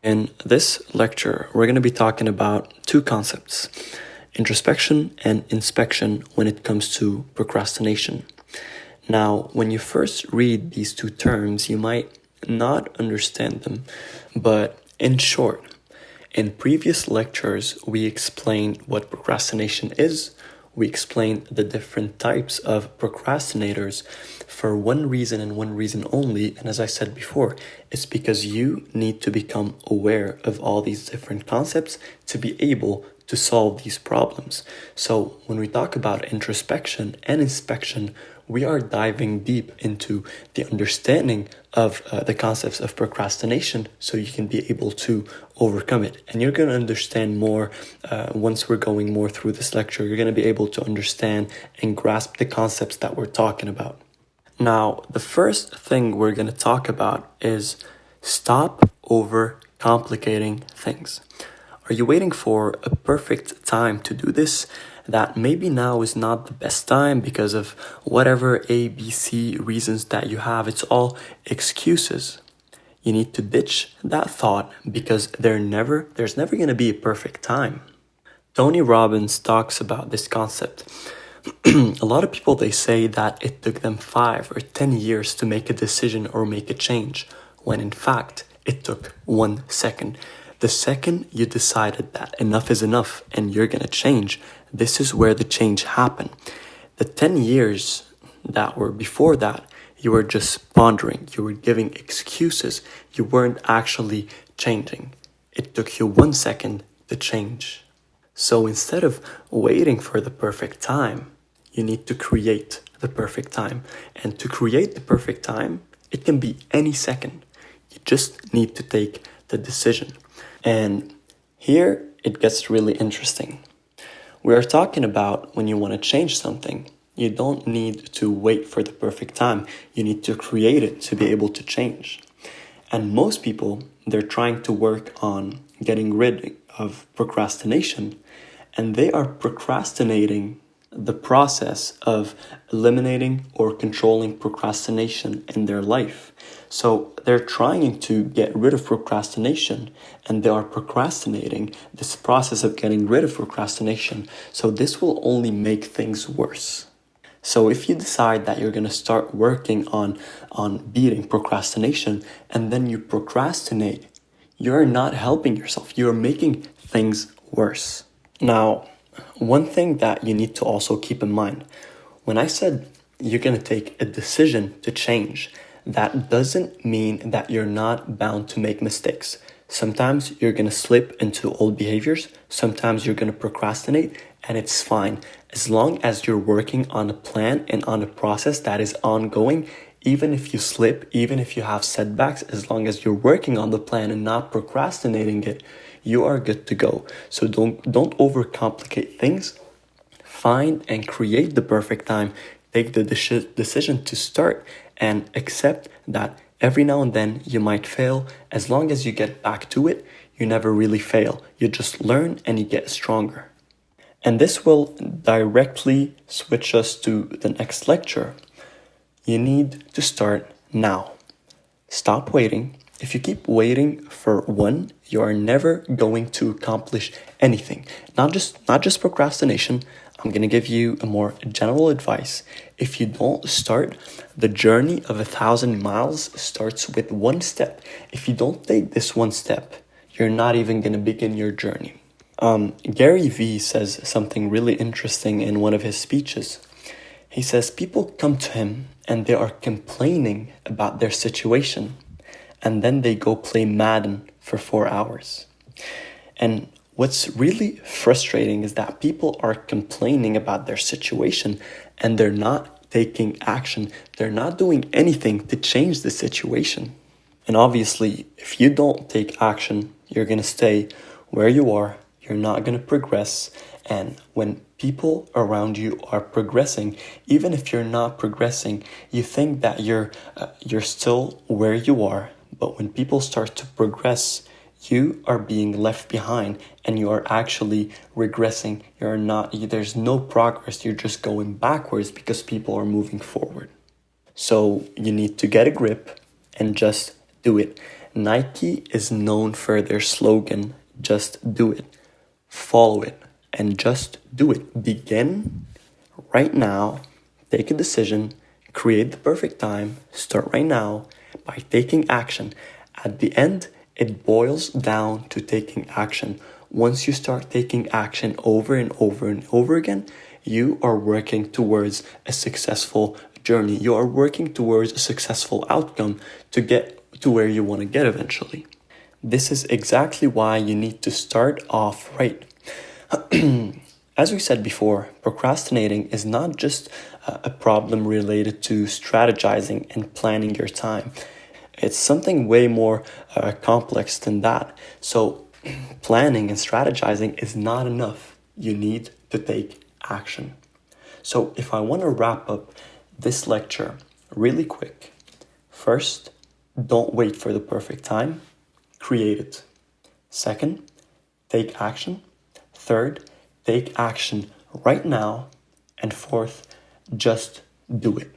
In this lecture, we're going to be talking about two concepts, introspection and inspection when it comes to procrastination. Now, when you first read these two terms, you might not understand them, but in short, in previous lectures, we explained what procrastination is. We explained the different types of procrastinators for one reason and one reason only. And as I said before, it's because you need to become aware of all these different concepts to be able to solve these problems. So when we talk about introspection and inspection, we are diving deep into the understanding of the concepts of procrastination so you can be able to overcome it. And you're going to understand more once we're going more through this lecture. You're going to be able to understand and grasp the concepts that we're talking about. Now, the first thing we're going to talk about is stop overcomplicating things. Are you waiting for a perfect time to do this? That maybe now is not the best time because of whatever A, B, C reasons that you have. It's all excuses. You need to ditch that thought because there's never going to be a perfect time. Tony Robbins talks about this concept. A lot of people, they say that it took them 5 or 10 years to make a decision or make a change, when in fact, it took 1 second. The second you decided that enough is enough and you're going to change, this is where the change happened. The 10 years that were before that, you were just pondering, you were giving excuses, you weren't actually changing. It took you 1 second to change. So instead of waiting for the perfect time, you need to create the perfect time. And to create the perfect time, it can be any second. You just need to take the decision. And here it gets really interesting. We are talking about when you want to change something, you don't need to wait for the perfect time. You need to create it to be able to change. And most people, they're trying to work on getting rid of procrastination, and they are procrastinating the process of eliminating or controlling procrastination in their life. So they're trying to get rid of procrastination and they are procrastinating this process of getting rid of procrastination. So this will only make things worse. So if you decide that you're going to start working on beating procrastination and then you procrastinate, you're not helping yourself. You're making things worse. Now, one thing that you need to also keep in mind, when I said you're going to take a decision to change, that doesn't mean that you're not bound to make mistakes. Sometimes you're going to slip into old behaviors. Sometimes you're going to procrastinate, and it's fine. As long as you're working on a plan and on a process that is ongoing, even if you slip, even if you have setbacks, as long as you're working on the plan and not procrastinating it, you are good to go. So don't overcomplicate things. Find and create the perfect time. Take the decision to start and accept that every now and then you might fail. As long as you get back to it, you never really fail. You just learn and you get stronger. And this will directly switch us to the next lecture. You need to start now. Stop waiting. If you keep waiting for one, you are never going to accomplish anything. Not just procrastination. I'm going to give you a more general advice. If you don't start, the journey of 1,000 miles starts with 1 step. If you don't take this 1 step, you're not even going to begin your journey. Gary Vee says something really interesting in one of his speeches. He says people come to him and they are complaining about their situation, and then they go play Madden for 4 hours. And what's really frustrating is that people are complaining about their situation and they're not taking action. They're not doing anything to change the situation. And obviously, if you don't take action, you're going to stay where you are. You're not going to progress. And when people around you are progressing, even if you're not progressing, you think that you're still where you are. But when people start to progress, you are being left behind and you are actually regressing. There's no progress. You're just going backwards because people are moving forward. So you need to get a grip and just do it. Nike is known for their slogan, just do it. Follow it and just do it. Begin right now, take a decision, create the perfect time, start right now by taking action. At the end, it boils down to taking action. Once you start taking action over and over and over again, you are working towards a successful journey. You are working towards a successful outcome to get to where you want to get eventually. This is exactly why you need to start off right. As we said before, procrastinating is not just a problem related to strategizing and planning your time. It's something way more complex than that. So, planning and strategizing is not enough. You need to take action. So, if I want to wrap up this lecture really quick, first, don't wait for the perfect time, create it. Second, take action. Third, take action right now. And fourth, just do it.